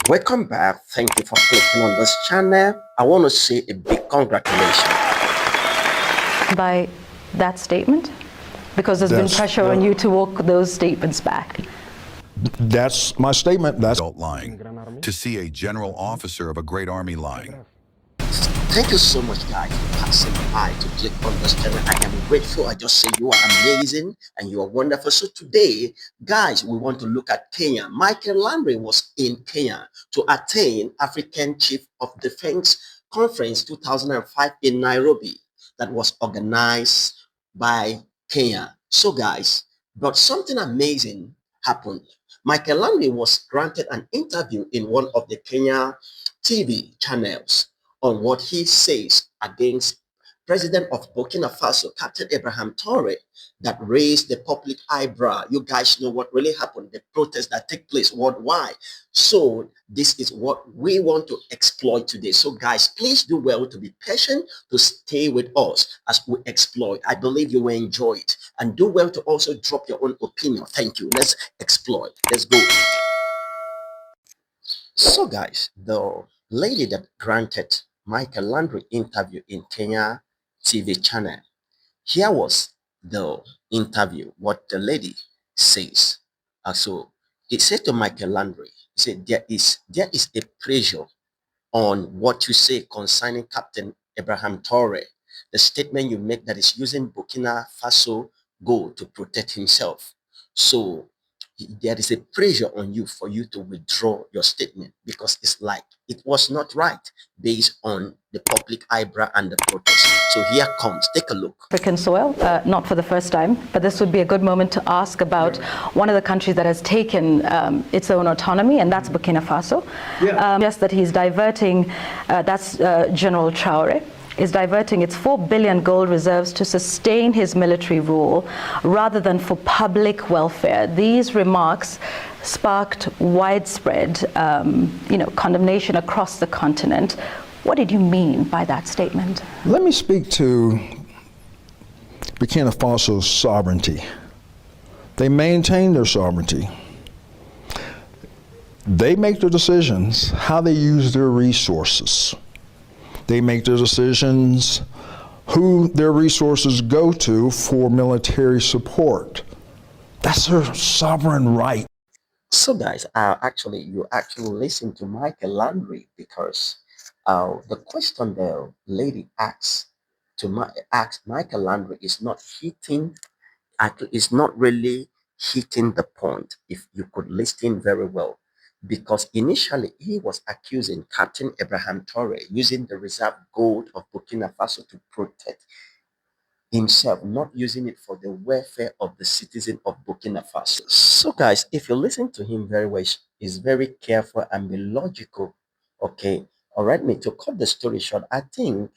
Welcome back. Thank you for clicking on this channel. I want to say a big congratulations. By that statement? Because there's been pressure on you to walk those statements back. That's my statement. That's adult lying. To see a general officer of a great army lying. Thank you so much, guys, for passing by to click on this channel. I am grateful. I just say you are amazing and you are wonderful. So today, guys, we want to look at Kenya. Michael Langley was in Kenya to attain African Chief of Defense Conference 2005 in Nairobi that was organized by Kenya. So, guys, but something amazing happened. Michael Langley was granted an interview in one of the Kenya TV channels on what he says against President of Burkina Faso, Captain Ibrahim Traore, that raised the public eyebrow. You guys know what really happened, the protests that take place worldwide. So this is what we want to exploit today. So guys, please do well to be patient, to stay with us as we exploit. I believe you will enjoy it. And do well to also drop your own opinion. Thank you. Let's exploit. Let's go. So guys, the lady that granted Michael Langley interview in Kenya TV channel, here was the interview, what the lady says. So it said to Michael Langley, he said, there is a pressure on what you say concerning Captain Ibrahim Traore, the statement you make that is using Burkina Faso gold to protect himself. So there is a pressure on you for you to withdraw your statement because it's like it was not right based on the public eyebrow and the protest. So here comes, take a look. African soil, not for the first time, but this would be a good moment to ask about one of the countries that has taken its own autonomy, and that's Burkina Faso. Just that he's diverting, that's General Traore, is diverting its 4 billion gold reserves to sustain his military rule rather than for public welfare. These remarks sparked widespread condemnation across the continent. What did you mean by that statement? Let me speak to Burkina Faso's sovereignty. They maintain their sovereignty. They make their decisions how they use their resources. They make their decisions who their resources go to for military support. That's their sovereign right. So guys, you actually listen to Michael Langley because the question the lady asks Michael Langley is not is not really hitting the point, if you could listen very well, because initially he was accusing Captain Ibrahim Traore using the reserve gold of Burkina Faso to protect himself, not using it for the welfare of the citizen of Burkina Faso. So guys, if you listen to him very well, he's very careful and be logical. Okay, all right, me to cut the story short, I think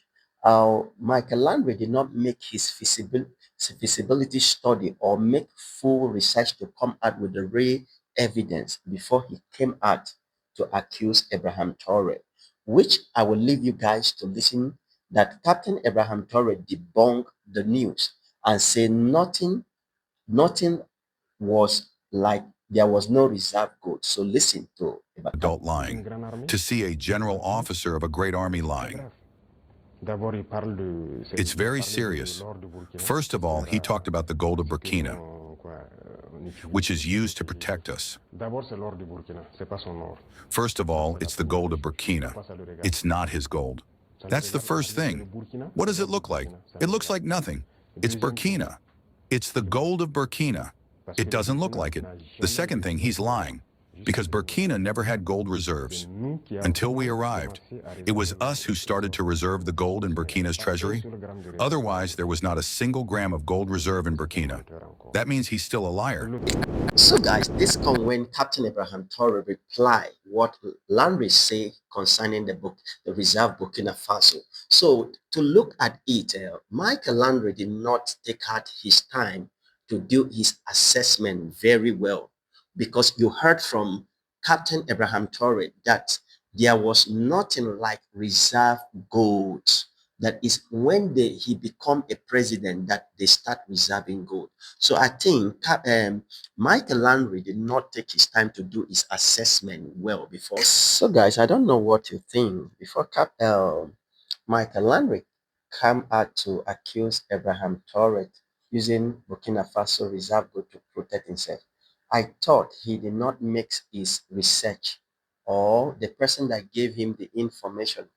Michael Langley did not make his feasibility study or make full research to come out with the real evidence before he came out to accuse Ibrahim Traore, which I will leave you guys to listen that Captain Ibrahim Traore debunked the news and said nothing was like there was no reserve gold. So listen to Adult lying. To see a general officer of a great army lying. It's very serious. First of all, he talked about the gold of Burkina, which is used to protect us. First of all, it's the gold of Burkina. It's not his gold. That's the first thing. What does it look like? It looks like nothing. It's Burkina. It's the gold of Burkina. It doesn't look like it. The second thing, he's lying, because Burkina never had gold reserves until we arrived. It was us who started to reserve the gold in Burkina's treasury. Otherwise, there was not a single gram of gold reserve in Burkina. That means he's still a liar. So guys, this comes when Captain Ibrahim Traore replied what Langley say concerning the reserve Burkina Faso. So to look at it, Michael Langley did not take out his time to do his assessment very well, because you heard from Captain Ibrahim Traore that there was nothing like reserve gold That is when he become a president that they start reserving gold. So I think Michael Langley did not take his time to do his assessment well before. So guys, I don't know what you think. Before Michael Langley come out to accuse Ibrahim Traore using Burkina Faso reserve gold to protect himself, I thought he did not make his research, or the person that gave him the information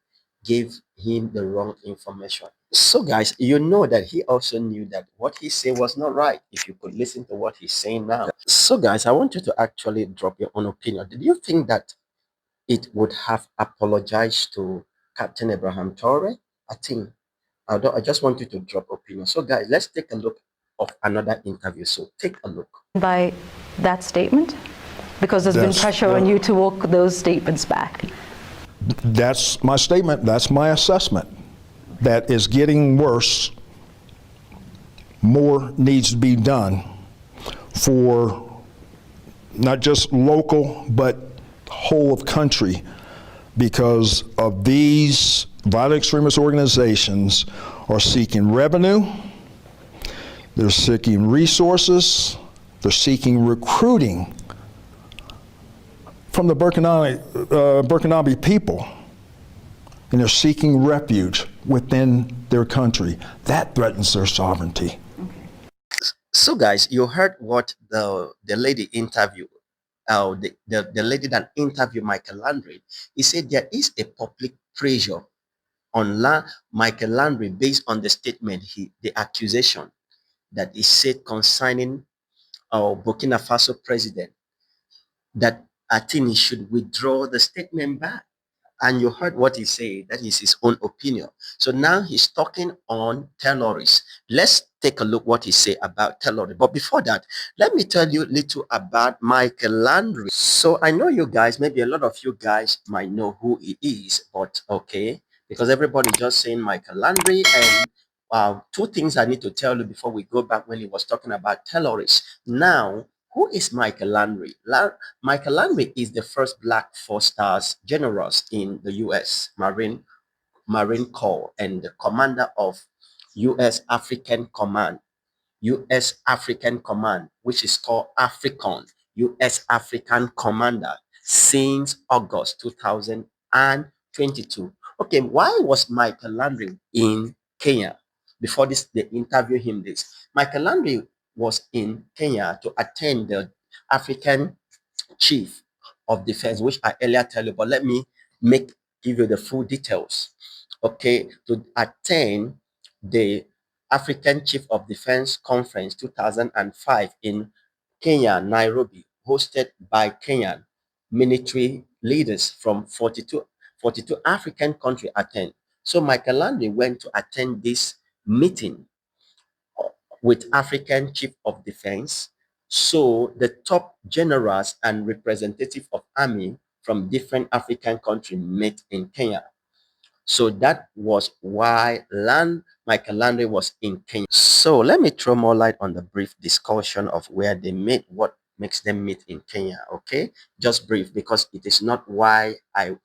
gave him the wrong information. So guys, you know that he also knew that what he said was not right if you could listen to what he's saying now. So guys, I want you to actually drop your own opinion. Did you think that it would have apologized to Captain Ibrahim Traore? I think I just want you to drop opinion. So guys, let's take a look of another interview. So take a look. By that statement? Because there's been pressure on you to walk those statements back. That's my statement. That's my assessment. That is getting worse. More needs to be done for not just local, but whole of country, because of these violent extremist organizations are seeking revenue, they're seeking resources, they're seeking recruiting from the Burkinabe people, and they're seeking refuge within their country. That threatens their sovereignty. So guys, you heard what the lady interviewed, the lady that interviewed Michael Langley. He said there is a public pressure on Michael Langley based on the statement, the accusation that he said concerning our Burkina Faso president, that I think he should withdraw the statement back. And you heard what he said, that is his own opinion. So now he's talking on terrorists. Let's take a look what he said about terrorists. But before that, let me tell you a little about Michael Langley. So I know you guys, maybe a lot of you guys might know who he is, but okay, because everybody just saying Michael Langley. And two things I need to tell you before we go back when he was talking about terrorists. Now, who is Michael Langley? Michael Langley is the first black four-stars generals in the U.S. Marine Corps and the commander of U.S. African Command, U.S. African Command, which is called Africom, U.S. African Commander, since August 2022. Okay, why was Michael Langley in Kenya? Before this, they interview him this. Michael Langley was in Kenya to attend the African Chief of Defense, which I earlier tell you, but let me give you the full details. Okay, to attend the African Chief of Defense Conference 2005 in Kenya, Nairobi, hosted by Kenyan military leaders from 42 African countries attend. So Michael Langley went to attend this meeting with African Chief of Defense. So the top generals and representative of army from different African countries met in Kenya. So that was why Michael Langley was in Kenya. So let me throw more light on the brief discussion of where they meet, what makes them meet in Kenya. Okay, just brief, because it is not where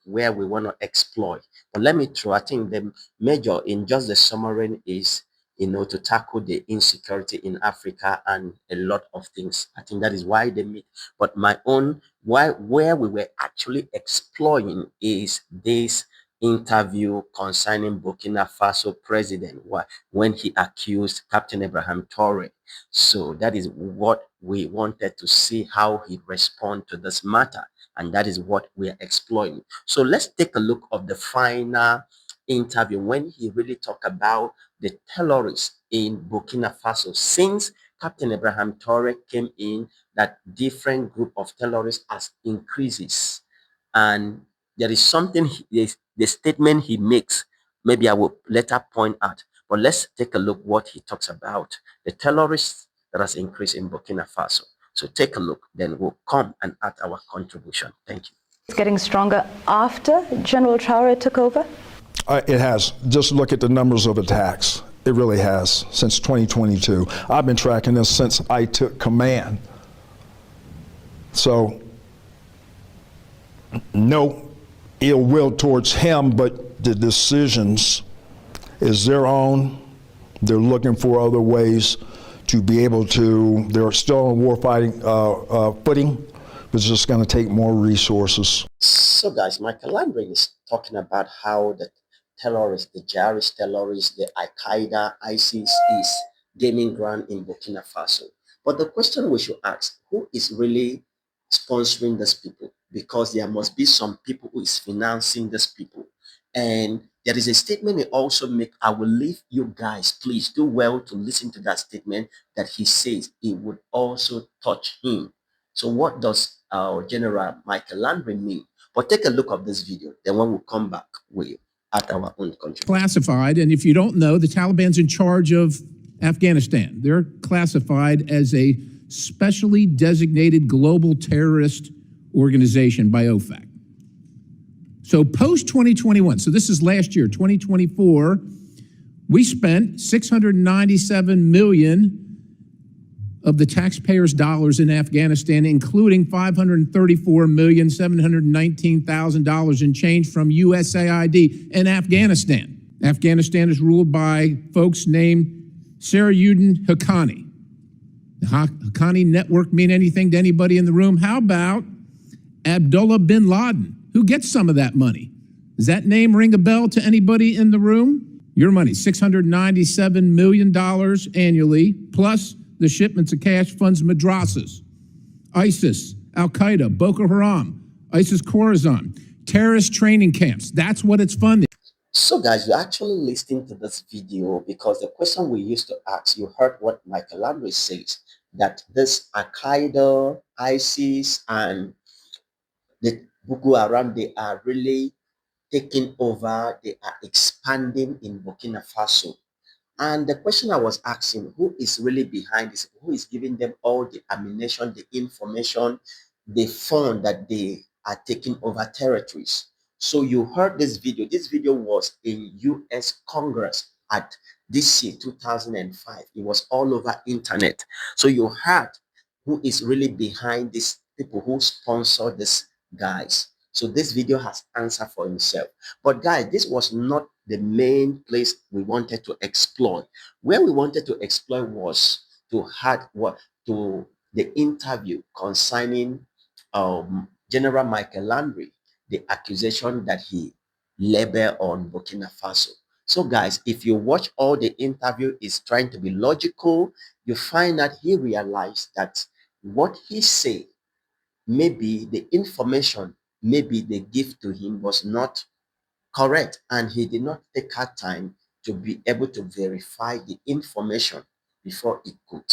we want to exploit. But let me throw, I think the major in just the summary is, to tackle the insecurity in Africa and a lot of things. I think that is why they meet. But my own, where we were actually exploring is this interview concerning Burkina Faso president when he accused Captain Ibrahim Traore. So that is what we wanted to see, how he respond to this matter, and that is what we are exploring. So let's take a look of the final interview when he really talked about the terrorists in Burkina Faso. Since Captain Ibrahim Traore came in, that different group of terrorists has increases, and there is something, the statement he makes, maybe I will later point out, but let's take a look what he talks about, the terrorists that has increased in Burkina Faso. So take a look, then we'll come and add our contribution. Thank you. It's getting stronger after General Traore took over? It has. Just look at the numbers of attacks. It really has, since 2022. I've been tracking this since I took command. So, no ill will towards him, but the decisions is their own. They're looking for other ways to be able to, they're still on warfighting footing, but it's just going to take more resources. So, guys, Michael Langley is talking about how the terrorists, the jihadist terrorists, the Al Qaeda, ISIS is gaining ground in Burkina Faso. But the question we should ask, who is really sponsoring these people? Because there must be some people who is financing these people. And there is a statement he also make. I will leave you guys, please do well to listen to that statement that he says it would also touch him. So what does General Michael Landry mean? But take a look of this video. Then when we come back, we at our own country. Classified, and if you don't know, the Taliban's in charge of Afghanistan. They're classified as a specially designated global terrorist organization by OFAC. So post 2021, so this is last year, 2024, we spent 697 million of the taxpayers' dollars in Afghanistan, including $534,719,000 in change from USAID in Afghanistan. Afghanistan is ruled by folks named Sarajuddin Haqqani. The Haqqani network mean anything to anybody in the room? How about Abdullah bin Laden? Who gets some of that money? Does that name ring a bell to anybody in the room? Your money, $697 million annually, plus the shipments of cash funds madrasas, ISIS, Al-Qaeda, Boko Haram, ISIS Khorasan, terrorist training camps. That's what it's funding. So guys, you're actually listening to this video because the question we used to ask, you heard what Michael Landry says, that this Al-Qaeda, ISIS, and the Boko Haram, they are really taking over, they are expanding in Burkina Faso. And the question I was asking, who is really behind this? Who is giving them all the ammunition, the information, the fund that they are taking over territories? So you heard this video. This video was in US Congress at this year, 2005. It was all over internet. So you heard who is really behind these people who sponsor these guys. So this video has answered for himself. But guys, this was not the main place we wanted to explore. Where we wanted to explore was to the interview concerning General Michael Landry, the accusation that he labeled on Burkina Faso. So guys, if you watch all the interview is trying to be logical, you find that he realized that what he said, maybe the information, maybe the gift to him was not correct, and he did not take her time to be able to verify the information before he could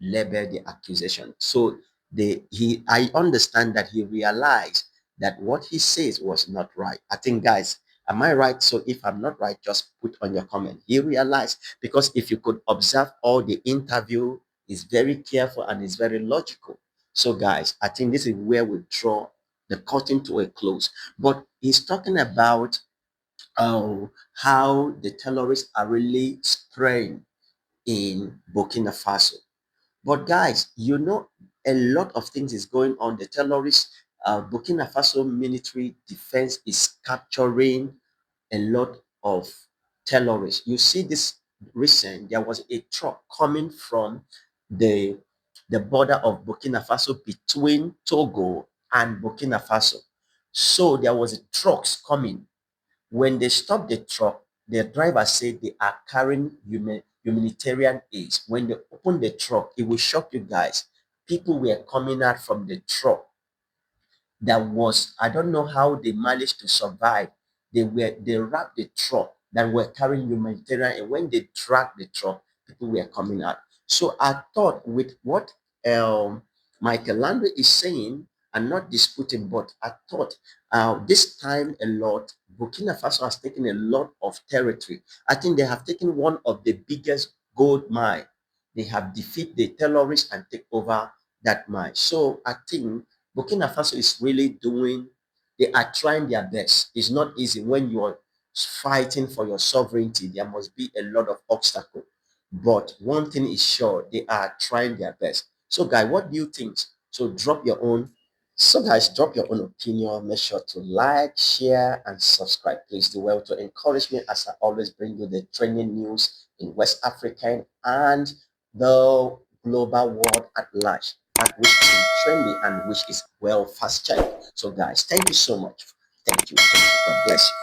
label the accusation. So I understand that he realized that what he says was not right. I think, guys, am I right? So if I'm not right, just put on your comment. He realized, because if you could observe all the interview, is very careful and is very logical. So guys, I think this is where we draw the curtain to a close. But he's talking about how the terrorists are really spraying in Burkina Faso. But guys, you know, a lot of things is going on. The terrorists, Burkina Faso military defense is capturing a lot of terrorists. You see this recent, there was a truck coming from the, the border of Burkina Faso between Togo and Burkina Faso. So there was trucks coming. When they stopped the truck, the driver said they are carrying humanitarian aid. When they opened the truck, it will shock you guys. People were coming out from the truck. That was, I don't know how they managed to survive. They wrapped the truck that were carrying humanitarian, and when they tracked the truck, people were coming out. So I thought with what Michael Landry is saying, I'm not disputing, but I thought this time a lot, Burkina Faso has taken a lot of territory. I think they have taken one of the biggest gold mine. They have defeated the terrorists and take over that mine. So I think Burkina Faso is really doing, they are trying their best. It's not easy when you are fighting for your sovereignty. There must be a lot of obstacles. But one thing is sure, they are trying their best. So, guy, what do you think? So, drop your own So guys, drop your own opinion. Make sure to like, share, and subscribe. Please do well to encourage me as I always bring you the trending news in West Africa and the global world at large, that which is trendy and which is well fast checked. So guys, thank you so much. Thank you. God bless you.